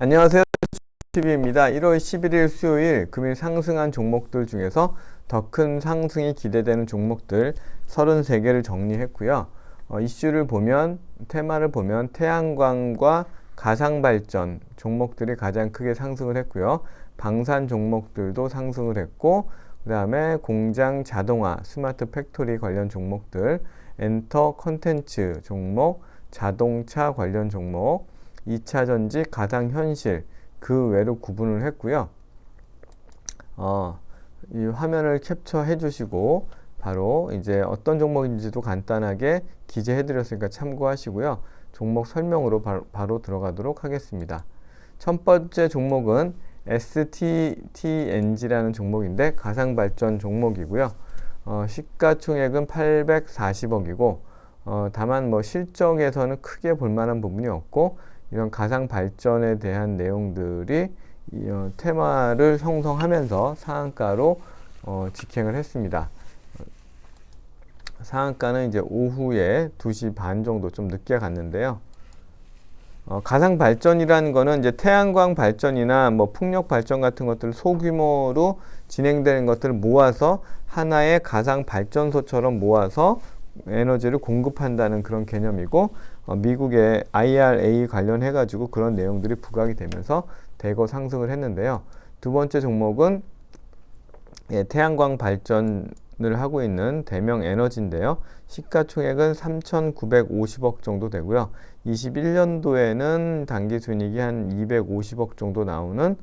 안녕하세요. TV입니다. 1월 11일 수요일 금일 상승한 종목들 중에서 더 큰 상승이 기대되는 종목들 33개를 정리했고요. 이슈를 보면 테마를 보면 태양광과 가상발전 종목들이 가장 크게 상승을 했고요. 방산 종목들도 상승을 했고, 그 다음에 공장 자동화, 스마트 팩토리 관련 종목들, 엔터 컨텐츠 종목, 자동차 관련 종목, 2차전지, 가상현실 그 외로 구분을 했고요. 이 화면을 캡처해 주시고 바로 이제 어떤 종목인지도 간단하게 기재해 드렸으니까 참고하시고요. 종목 설명으로 바로 들어가도록 하겠습니다. 첫 번째 종목은 STTNG라는 종목인데 가상발전 종목이고요. 시가총액은 840억이고 다만 뭐 실적에서는 크게 볼만한 부분이 없고, 이런 가상 발전에 대한 내용들이 테마를 형성하면서 상한가로 직행을 했습니다. 상한가는 이제 오후에 2시 반 정도 좀 늦게 갔는데요. 가상 발전이라는 거는 이제 태양광 발전이나 뭐 풍력 발전 같은 것들 소규모로 진행되는 것들을 모아서 하나의 가상 발전소처럼 모아서 에너지를 공급한다는 그런 개념이고, 미국의 IRA 관련해 가지고 그런 내용들이 부각이 되면서 대거 상승을 했는데요. 두 번째 종목은 태양광 발전을 하고 있는 대명 에너지인데요. 시가총액은 3,950억 정도 되고요. 21년도에는 당기순이익이 한 250억 정도 나오는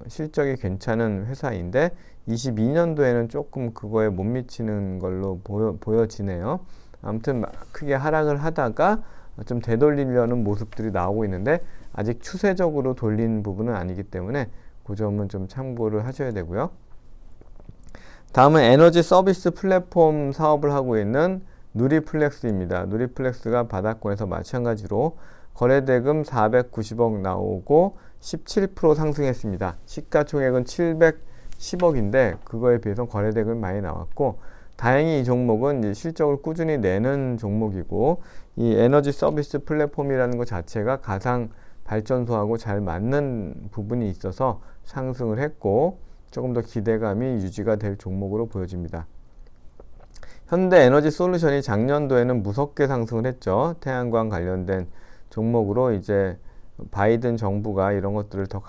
실적이 괜찮은 회사인데, 22년도에는 조금 그거에 못 미치는 걸로 보여지네요. 아무튼 크게 하락을 하다가 좀 되돌리려는 모습들이 나오고 있는데, 아직 추세적으로 돌린 부분은 아니기 때문에 그 점은 좀 참고를 하셔야 되고요. 다음은 에너지 서비스 플랫폼 사업을 하고 있는 누리플렉스입니다. 누리플렉스가 바닥권에서 마찬가지로 거래대금 490억 나오고 17% 상승했습니다. 시가총액은 710억인데 그거에 비해서 거래대금이 많이 나왔고, 다행히 이 종목은 실적을 꾸준히 내는 종목이고, 이 에너지 서비스 플랫폼이라는 것 자체가 가상 발전소하고 잘 맞는 부분이 있어서 상승을 했고, 조금 더 기대감이 유지가 될 종목으로 보여집니다. 현대에너지솔루션이 작년도에는 무섭게 상승을 했죠. 태양광 관련된 종목으로 이제 바이든 정부가 이런 것들을 더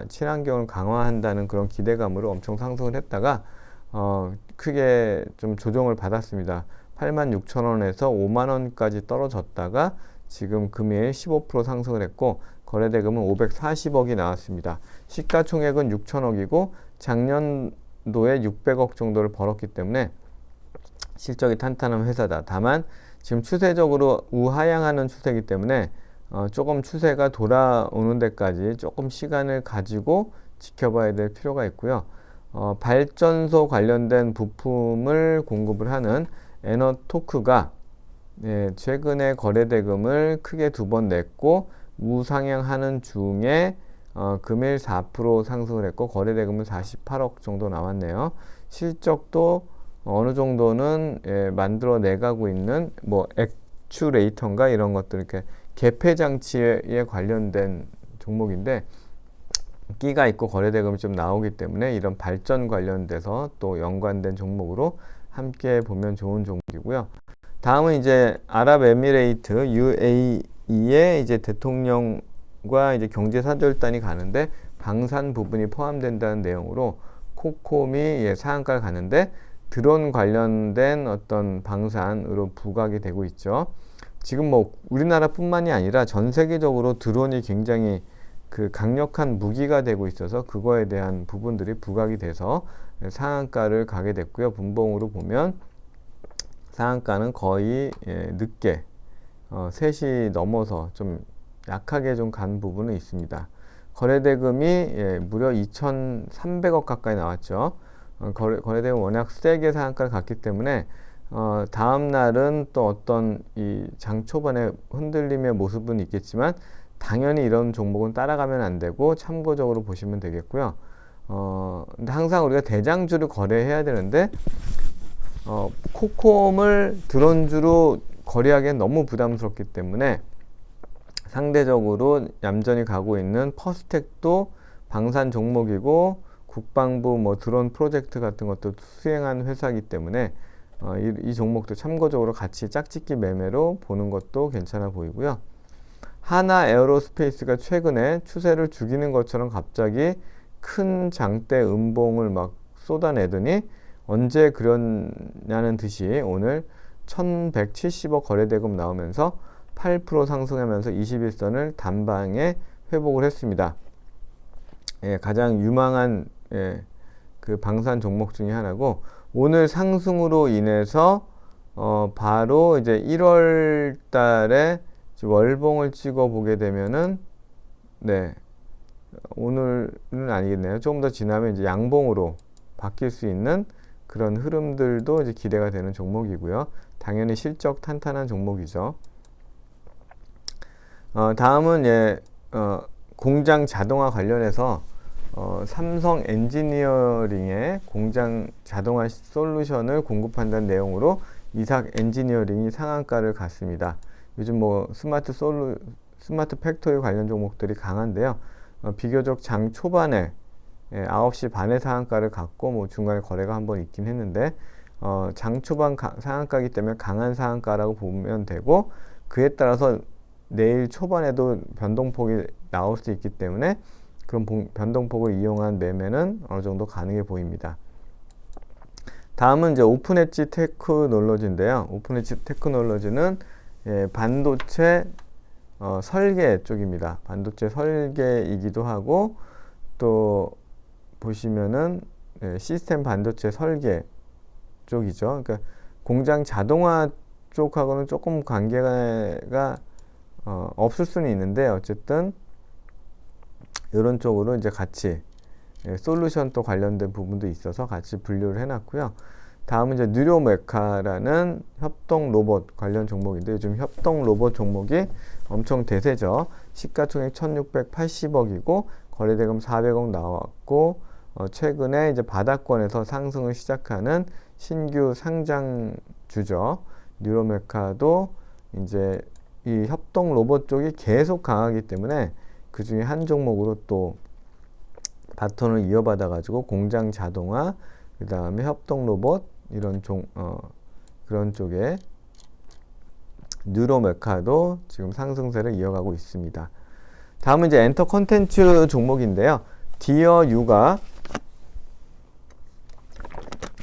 친환경을 강화한다는 그런 기대감으로 엄청 상승을 했다가 크게 좀 조정을 받았습니다. 86,000원에서 5만원까지 떨어졌다가 지금 금일 15% 상승을 했고, 거래대금은 540억이 나왔습니다. 시가총액은 6천억이고 작년도에 600억 정도를 벌었기 때문에 실적이 탄탄한 회사다. 다만 지금 추세적으로 우하향하는 추세이기 때문에 조금 추세가 돌아오는 데까지 조금 시간을 가지고 지켜봐야 될 필요가 있고요. 발전소 관련된 부품을 공급을 하는 에너토크가 최근에 거래대금을 크게 2번 냈고 우상향하는 중에 금일 4% 상승을 했고 거래대금은 48억 정도 나왔네요. 실적도 어느 정도는 만들어 내가고 있는 뭐 액추레이터인가 이런 것들, 이렇게 개폐 장치에 관련된 종목인데 끼가 있고 거래대금이 좀 나오기 때문에 이런 발전 관련돼서 또 연관된 종목으로 함께 보면 좋은 종목이고요. 다음은 이제 아랍에미레이트 UAE의 이제 대통령과 이제 경제사절단이 가는데 방산 부분이 포함된다는 내용으로 코콤이 상한가를 가는데, 드론 관련된 어떤 방산으로 부각이 되고 있죠. 지금 뭐 우리나라뿐만이 아니라 전 세계적으로 드론이 굉장히 그 강력한 무기가 되고 있어서 그거에 대한 부분들이 부각이 돼서 상한가를 가게 됐고요. 분봉으로 보면 상한가는 거의 늦게 3시 넘어서 좀 약하게 좀 간 부분은 있습니다. 거래대금이 무려 2,300억 가까이 나왔죠. 거래대금 워낙 세게 상한가를 갔기 때문에 다음 날은 또 어떤 이 장 초반에 흔들림의 모습은 있겠지만 당연히 이런 종목은 따라가면 안 되고 참고적으로 보시면 되겠고요. 근데 항상 우리가 대장주를 거래해야 되는데 코콤을 드론주로 거래하기엔 너무 부담스럽기 때문에 상대적으로 얌전히 가고 있는 퍼스텍도 방산 종목이고 국방부 뭐 드론 프로젝트 같은 것도 수행한 회사이기 때문에 이 종목도 참고적으로 같이 짝짓기 매매로 보는 것도 괜찮아 보이고요. 하나 에어로스페이스가 최근에 추세를 죽이는 것처럼 갑자기 큰 장대 음봉을 막 쏟아내더니 언제 그랬냐는 듯이 오늘 1170억 거래대금 나오면서 8% 상승하면서 21선을 단방에 회복을 했습니다. 예, 가장 유망한 그 방산 종목 중에 하나고, 오늘 상승으로 인해서 바로 이제 1월 달에 월봉을 찍어 보게 되면은 오늘은 아니겠네요. 조금 더 지나면 이제 양봉으로 바뀔 수 있는 그런 흐름들도 이제 기대가 되는 종목이고요. 당연히 실적 탄탄한 종목이죠. 다음은 공장 자동화 관련해서 삼성 엔지니어링의 공장 자동화 솔루션을 공급한다는 내용으로 이삭 엔지니어링이 상한가를 갔습니다. 요즘 뭐 스마트 팩토리 관련 종목들이 강한데요. 비교적 장 초반에 9시 반에 상한가를 갔고 뭐 중간에 거래가 한번 있긴 했는데 장 초반 상한가이기 때문에 강한 상한가라고 보면 되고, 그에 따라서 내일 초반에도 변동폭이 나올 수 있기 때문에 그런 변동폭을 이용한 매매는 어느 정도 가능해 보입니다. 다음은 이제 오픈 엣지 테크놀로지인데요. 오픈 엣지 테크놀로지는 반도체 설계 쪽입니다. 반도체 설계이기도 하고, 또 보시면은 시스템 반도체 설계 쪽이죠. 그러니까 공장 자동화 쪽하고는 조금 관계가 없을 수는 있는데, 어쨌든 이런 쪽으로 이제 같이 솔루션 또 관련된 부분도 있어서 같이 분류를 해놨고요. 다음은 이제 뉴로메카라는 협동 로봇 관련 종목인데, 요즘 협동 로봇 종목이 엄청 대세죠. 시가총액 1680억이고 거래대금 400억 나왔고, 최근에 이제 바닥권에서 상승을 시작하는 신규 상장주죠. 뉴로메카도 이제 이 협동 로봇 쪽이 계속 강하기 때문에 그 중에 한 종목으로 또 바톤을 이어받아 가지고 공장 자동화, 그 다음에 협동 로봇 이런 그런 쪽에 뉴로메카도 지금 상승세를 이어가고 있습니다. 다음은 이제 엔터 콘텐츠 종목인데요. 디어유가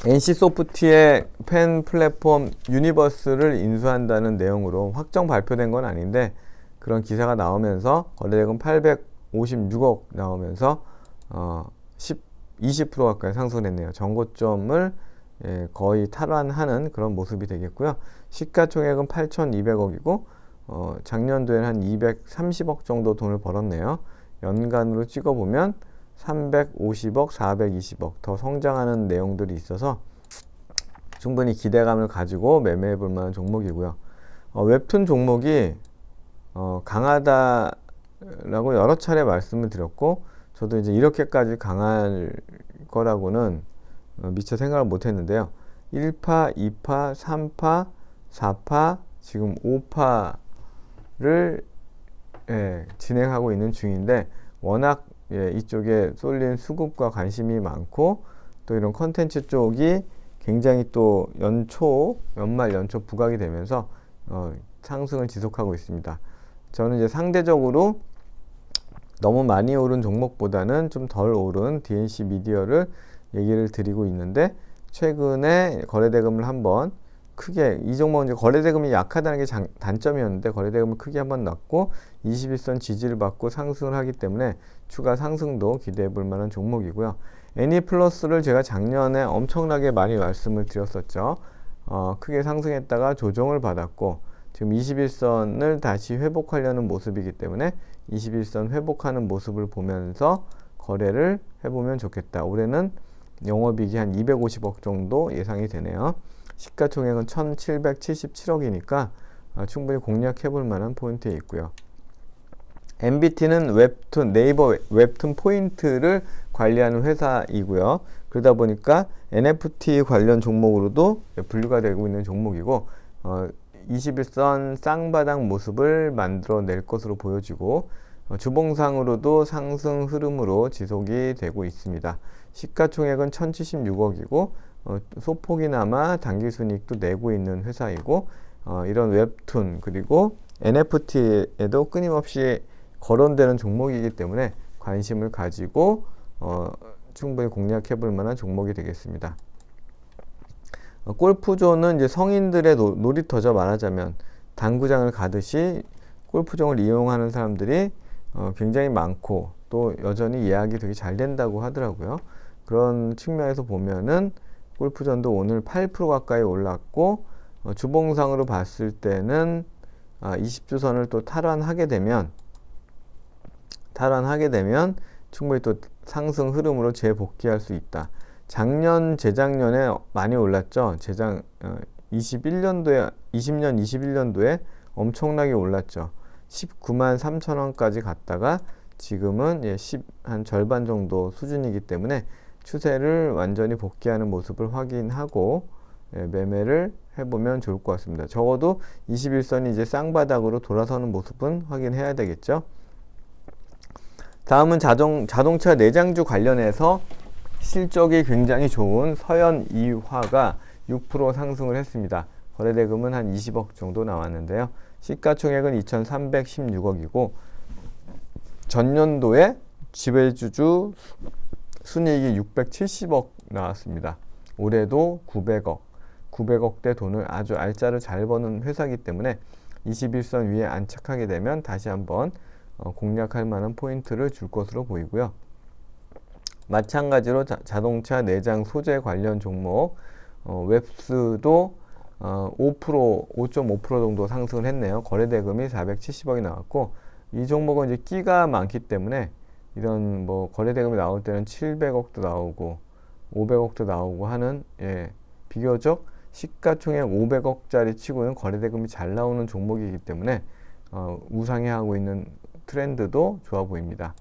NC소프트의 팬 플랫폼 유니버스를 인수한다는 내용으로 확정 발표된 건 아닌데, 그런 기사가 나오면서 거래대금 856억 나오면서 20% 가까이 상승했네요. 전고점을 거의 탈환하는 그런 모습이 되겠고요. 시가총액은 8,200억이고 작년도에는 한 230억 정도 돈을 벌었네요. 연간으로 찍어보면 350억, 420억 더 성장하는 내용들이 있어서 충분히 기대감을 가지고 매매해 볼 만한 종목이고요. 웹툰 종목이 강하다라고 여러 차례 말씀을 드렸고, 저도 이제 이렇게까지 강할 거라고는 미처 생각을 못 했는데요. 1파, 2파, 3파, 4파, 지금 5파를 진행하고 있는 중인데, 워낙 이쪽에 쏠린 수급과 관심이 많고, 또 이런 컨텐츠 쪽이 굉장히 또 연말 연초 부각이 되면서 상승을 지속하고 있습니다. 저는 이제 상대적으로 너무 많이 오른 종목보다는 좀 덜 오른 DNC 미디어를 얘기를 드리고 있는데, 최근에 거래대금을 한번 크게, 이 종목은 이제 거래대금이 약하다는 게 단점이었는데 거래대금을 크게 한번 났고 21선 지지를 받고 상승을 하기 때문에 추가 상승도 기대해 볼 만한 종목이고요. 애니플러스를 제가 작년에 엄청나게 많이 말씀을 드렸었죠. 크게 상승했다가 조정을 받았고 지금 21선을 다시 회복하려는 모습이기 때문에 21선 회복하는 모습을 보면서 거래를 해보면 좋겠다. 올해는 영업이익이 한 250억 정도 예상이 되네요. 시가총액은 1777억이니까 충분히 공략해 볼 만한 포인트에 있고요. MBT는 웹툰, 네이버 웹툰 포인트를 관리하는 회사이고요. 그러다 보니까 NFT 관련 종목으로도 분류가 되고 있는 종목이고, 21선 쌍바닥 모습을 만들어낼 것으로 보여지고 주봉상으로도 상승 흐름으로 지속이 되고 있습니다. 시가총액은 1076억이고 소폭이나마 당기순이익도 내고 있는 회사이고 이런 웹툰 그리고 NFT에도 끊임없이 거론되는 종목이기 때문에 관심을 가지고 충분히 공략해 볼 만한 종목이 되겠습니다. 골프존은 이제 성인들의 놀이터죠. 말하자면 당구장을 가듯이 골프장을 이용하는 사람들이 굉장히 많고 또 여전히 예약이 되게 잘 된다고 하더라고요. 그런 측면에서 보면은 골프존도 오늘 8% 가까이 올랐고 주봉상으로 봤을 때는 20주선을 또 탈환하게 되면 충분히 또 상승 흐름으로 재복귀할 수 있다. 작년, 재작년에 많이 올랐죠. 20년, 21년도에 엄청나게 올랐죠. 19만 3천 원까지 갔다가 지금은 한 절반 정도 수준이기 때문에 추세를 완전히 복귀하는 모습을 확인하고 매매를 해보면 좋을 것 같습니다. 적어도 21선이 이제 쌍바닥으로 돌아서는 모습은 확인해야 되겠죠. 다음은 자동차 내장주 관련해서 실적이 굉장히 좋은 서현이화가 6% 상승을 했습니다. 거래대금은 한 20억 정도 나왔는데요. 시가총액은 2316억이고 전년도에 지배주주 순이익이 670억 나왔습니다. 올해도 900억대 돈을 아주 알짜로 잘 버는 회사이기 때문에 21선 위에 안착하게 되면 다시 한번 공략할 만한 포인트를 줄 것으로 보이고요. 마찬가지로 자동차 내장 소재 관련 종목 웹스도 5.5% 정도 상승을 했네요. 거래대금이 470억이 나왔고 이 종목은 이제 끼가 많기 때문에 이런 뭐 거래대금이 나올 때는 700억도 나오고 500억도 나오고 하는 비교적 시가총액 500억짜리 치고는 거래대금이 잘 나오는 종목이기 때문에 우상향하고 있는 트렌드도 좋아 보입니다.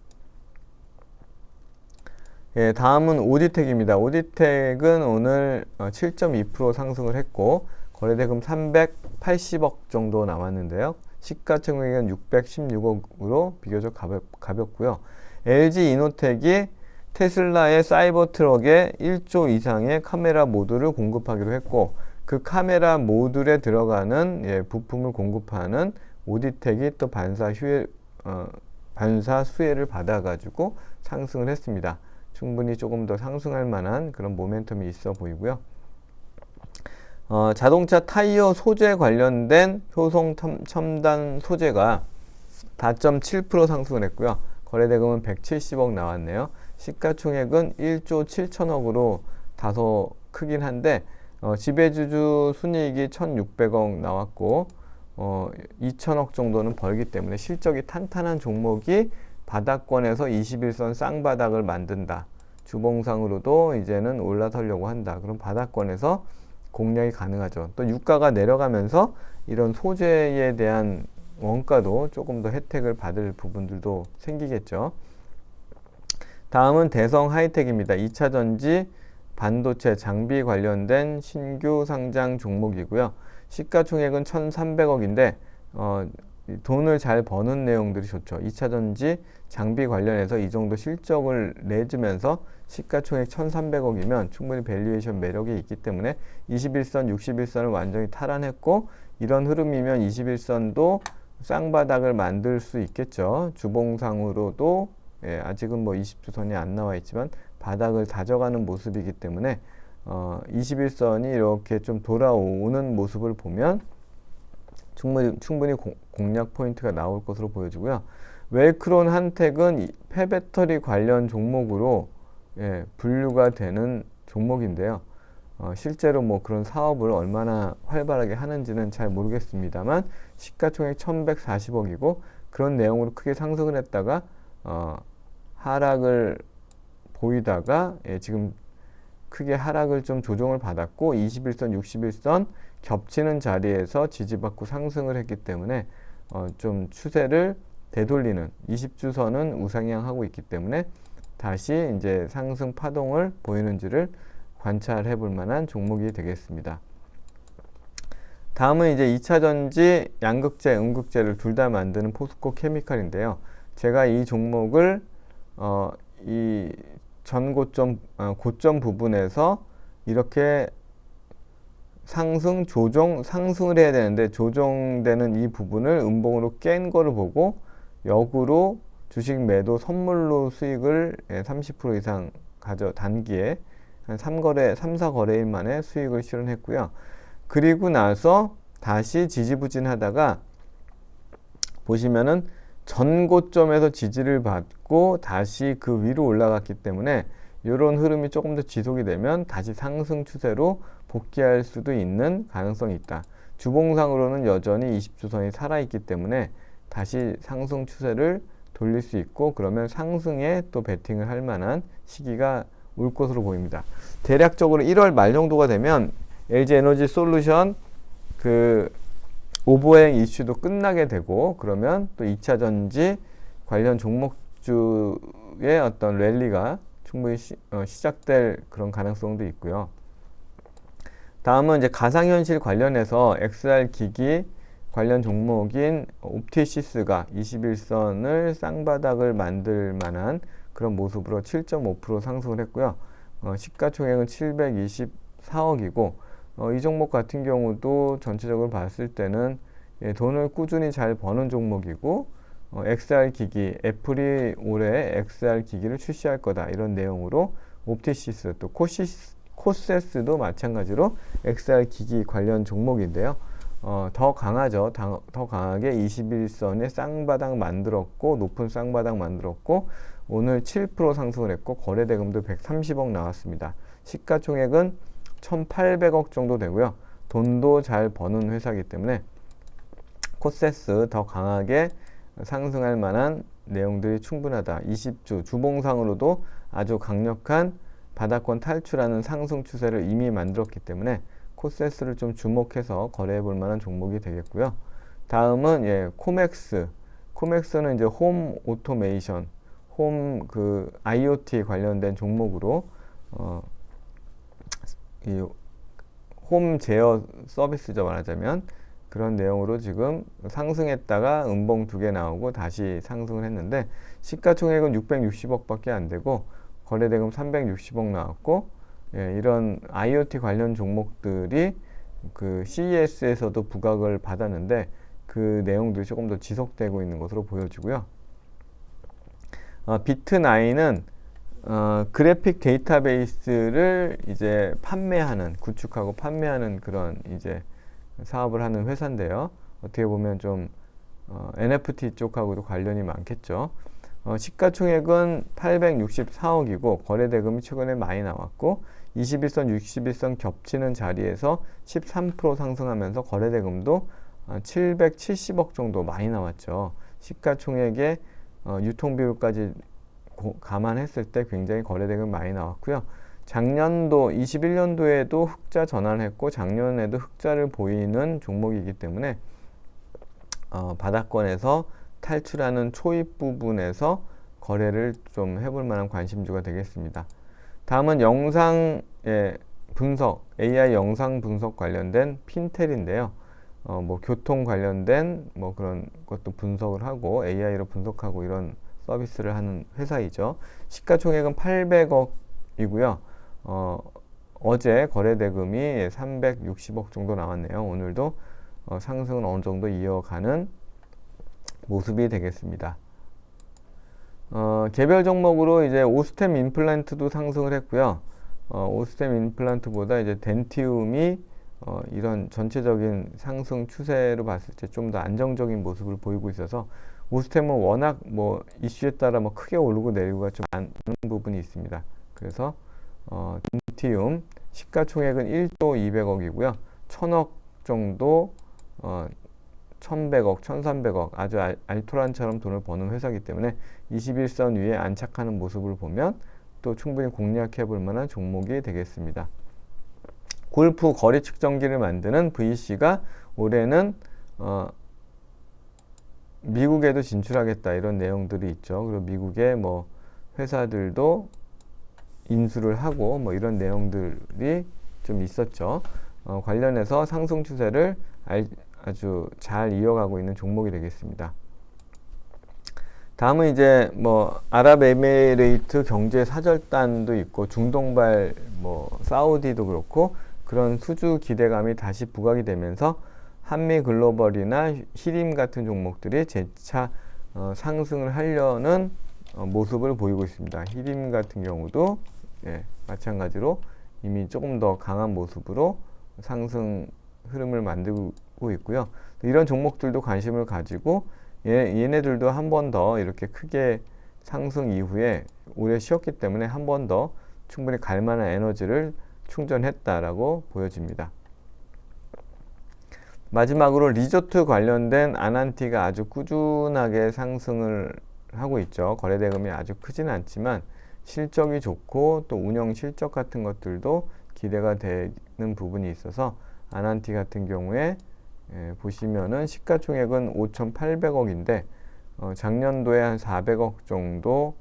다음은 오디텍입니다. 오디텍은 오늘 7.2% 상승을 했고 거래대금 380억 정도 나왔는데요. 시가총액은 616억으로 비교적 가볍고요. LG이노텍이 테슬라의 사이버 트럭에 1조 이상의 카메라 모듈을 공급하기로 했고 그 카메라 모듈에 들어가는 부품을 공급하는 오디텍이 또 반사 수혜를 받아가지고 상승을 했습니다. 충분히 조금 더 상승할 만한 그런 모멘텀이 있어 보이고요. 자동차 타이어 소재 관련된 효성 첨단 소재가 4.7% 상승을 했고요. 거래대금은 170억 나왔네요. 시가총액은 1조 7천억으로 다소 크긴 한데 지배주주 순이익이 1,600억 나왔고 2천억 정도는 벌기 때문에 실적이 탄탄한 종목이 바닥권에서 21선 쌍바닥을 만든다. 주봉상으로도 이제는 올라서려고 한다. 그럼 바닥권에서 공략이 가능하죠. 또 유가가 내려가면서 이런 소재에 대한 원가도 조금 더 혜택을 받을 부분들도 생기겠죠. 다음은 대성 하이텍입니다. 2차전지 반도체 장비 관련된 신규 상장 종목이고요. 시가총액은 1,300억인데 돈을 잘 버는 내용들이 좋죠. 2차전지 장비 관련해서 이 정도 실적을 내주면서 시가총액 1,300억이면 충분히 밸류에이션 매력이 있기 때문에 21선, 61선을 완전히 탈환했고 이런 흐름이면 21선도 쌍바닥을 만들 수 있겠죠. 주봉상으로도 아직은 뭐 20주선이 안 나와 있지만 바닥을 다져가는 모습이기 때문에 21선이 이렇게 좀 돌아오는 모습을 보면 충분히 공략 포인트가 나올 것으로 보여지고요. 웰크론 한텍은 폐배터리 관련 종목으로 분류가 되는 종목인데요. 실제로 뭐 그런 사업을 얼마나 활발하게 하는지는 잘 모르겠습니다만 시가총액 1,140억이고 그런 내용으로 크게 상승을 했다가 하락을 보이다가 지금 크게 하락을 좀 조정을 받았고 21선, 61선 겹치는 자리에서 지지받고 상승을 했기 때문에 좀 추세를 되돌리는 20주선은 우상향하고 있기 때문에 다시 이제 상승 파동을 보이는지를 관찰해 볼 만한 종목이 되겠습니다. 다음은 이제 2차 전지 양극재, 음극재를 둘 다 만드는 포스코 케미칼인데요. 제가 이 종목을 이 전고점, 고점 부분에서 이렇게 상승을 해야 되는데 조정되는 이 부분을 음봉으로 깬 거를 보고 역으로 주식 매도 선물로 수익을 30% 이상 단기에 한 3, 4거래일 만에 수익을 실현했고요. 그리고 나서 다시 지지부진하다가 보시면은 전고점에서 지지를 받고 다시 그 위로 올라갔기 때문에 이런 흐름이 조금 더 지속이 되면 다시 상승 추세로 복귀할 수도 있는 가능성이 있다. 주봉상으로는 여전히 20주선이 살아있기 때문에 다시 상승 추세를 돌릴 수 있고 그러면 상승에 또 베팅을 할 만한 시기가 올 것으로 보입니다. 대략적으로 1월 말 정도가 되면 LG에너지솔루션 그 오보행 이슈도 끝나게 되고 그러면 또 2차 전지 관련 종목주의 어떤 랠리가 충분히 시작될 그런 가능성도 있고요. 다음은 이제 가상현실 관련해서 XR 기기 관련 종목인 옵티시스가 21선을 쌍바닥을 만들 만한 그런 모습으로 7.5% 상승을 했고요. 시가총액은 724억이고 이 종목 같은 경우도 전체적으로 봤을 때는 돈을 꾸준히 잘 버는 종목이고 XR 기기, 애플이 올해 XR 기기를 출시할 거다 이런 내용으로 옵티시스 또 코세스도 마찬가지로 XR 기기 관련 종목인데요. 더 강하죠. 더 강하게 21선의 쌍바닥 만들었고 높은 쌍바닥 만들었고 오늘 7% 상승을 했고 거래대금도 130억 나왔습니다. 시가총액은 1,800억 정도 되고요. 돈도 잘 버는 회사이기 때문에 코세스 더 강하게 상승할 만한 내용들이 충분하다. 20주 주봉상으로도 아주 강력한 바닥권 탈출하는 상승 추세를 이미 만들었기 때문에 코세스를 좀 주목해서 거래해 볼 만한 종목이 되겠고요. 다음은 코맥스는 이제 홈 오토메이션, 홈 IoT 관련된 종목으로 이 홈 제어 서비스죠 말하자면 그런 내용으로 지금 상승했다가 음봉 2개 나오고 다시 상승을 했는데 시가총액은 660억 밖에 안 되고 거래대금 360억 나왔고 이런 IoT 관련 종목들이 그 CES에서도 부각을 받았는데 그 내용들이 조금 더 지속되고 있는 것으로 보여지고요. 비트9은 그래픽 데이터베이스를 이제 구축하고 판매하는 그런 이제 사업을 하는 회사인데요. 어떻게 보면 좀 NFT 쪽하고도 관련이 많겠죠. 시가총액은 864억이고 거래대금이 최근에 많이 나왔고 21선, 61선 겹치는 자리에서 13% 상승하면서 거래대금도 770억 정도 많이 나왔죠. 시가총액의 유통비율까지 감안했을 때 굉장히 거래대금 많이 나왔고요. 작년도 21년도에도 흑자 전환을 했고 작년에도 흑자를 보이는 종목이기 때문에 바닥권에서 탈출하는 초입 부분에서 거래를 좀 해볼 만한 관심주가 되겠습니다. 다음은 영상의 분석, AI 영상 분석 관련된 핀텔인데요. 뭐 교통 관련된 뭐 그런 것도 분석을 하고 AI로 분석하고 이런 서비스를 하는 회사이죠. 시가총액은 800억이고요. 어제 거래대금이 360억 정도 나왔네요. 오늘도 상승은 어느 정도 이어가는 모습이 되겠습니다. 개별 종목으로 이제 오스템 임플란트도 상승을 했고요. 오스템 임플란트보다 이제 덴티움이 이런 전체적인 상승 추세로 봤을 때 좀 더 안정적인 모습을 보이고 있어서 오스템은 워낙 뭐 이슈에 따라 뭐 크게 오르고 내리고가 좀 많은 부분이 있습니다. 그래서 덴티움 시가총액은 1조 200억이고요. 1000억 정도 1100억, 1300억 아주 알토란처럼 돈을 버는 회사이기 때문에 21선 위에 안착하는 모습을 보면 또 충분히 공략해 볼 만한 종목이 되겠습니다. 골프 거리 측정기를 만드는 VC가 올해는 미국에도 진출하겠다 이런 내용들이 있죠. 그리고 미국의 뭐 회사들도 인수를 하고 뭐 이런 내용들이 좀 있었죠. 관련해서 상승 추세를 아주 잘 이어가고 있는 종목이 되겠습니다. 다음은 이제 뭐 아랍에미레이트 경제 사절단도 있고 중동발 뭐 사우디도 그렇고 그런 수주 기대감이 다시 부각이 되면서 한미 글로벌이나 히림 같은 종목들이 재차 상승을 하려는 모습을 보이고 있습니다. 히림 같은 경우도 마찬가지로 이미 조금 더 강한 모습으로 상승 흐름을 만들고 있고요. 이런 종목들도 관심을 가지고 얘네들도 한 번 더 이렇게 크게 상승 이후에 오래 쉬었기 때문에 한 번 더 충분히 갈 만한 에너지를 충전했다라고 보여집니다. 마지막으로 리조트 관련된 아난티가 아주 꾸준하게 상승을 하고 있죠. 거래 대금이 아주 크지는 않지만 실적이 좋고 또 운영 실적 같은 것들도 기대가 되는 부분이 있어서 아난티 같은 경우에 보시면은 시가총액은 5,800억인데 작년도에 한 400억 정도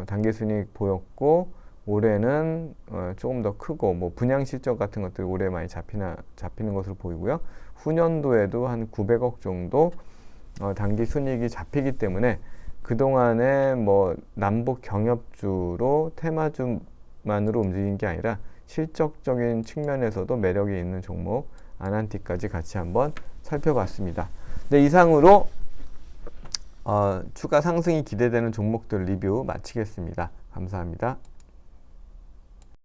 당기순이익 보였고 올해는 조금 더 크고 뭐 분양 실적 같은 것들이 올해 많이 잡히는 것으로 보이고요. 후년도에도 한 900억 정도 당기순이익이 잡히기 때문에 그동안에 뭐 남북 경협주로 테마주만으로 움직인 게 아니라 실적적인 측면에서도 매력이 있는 종목 아난티까지 같이 한번 살펴봤습니다. 네, 이상으로 추가 상승이 기대되는 종목들 리뷰 마치겠습니다. 감사합니다.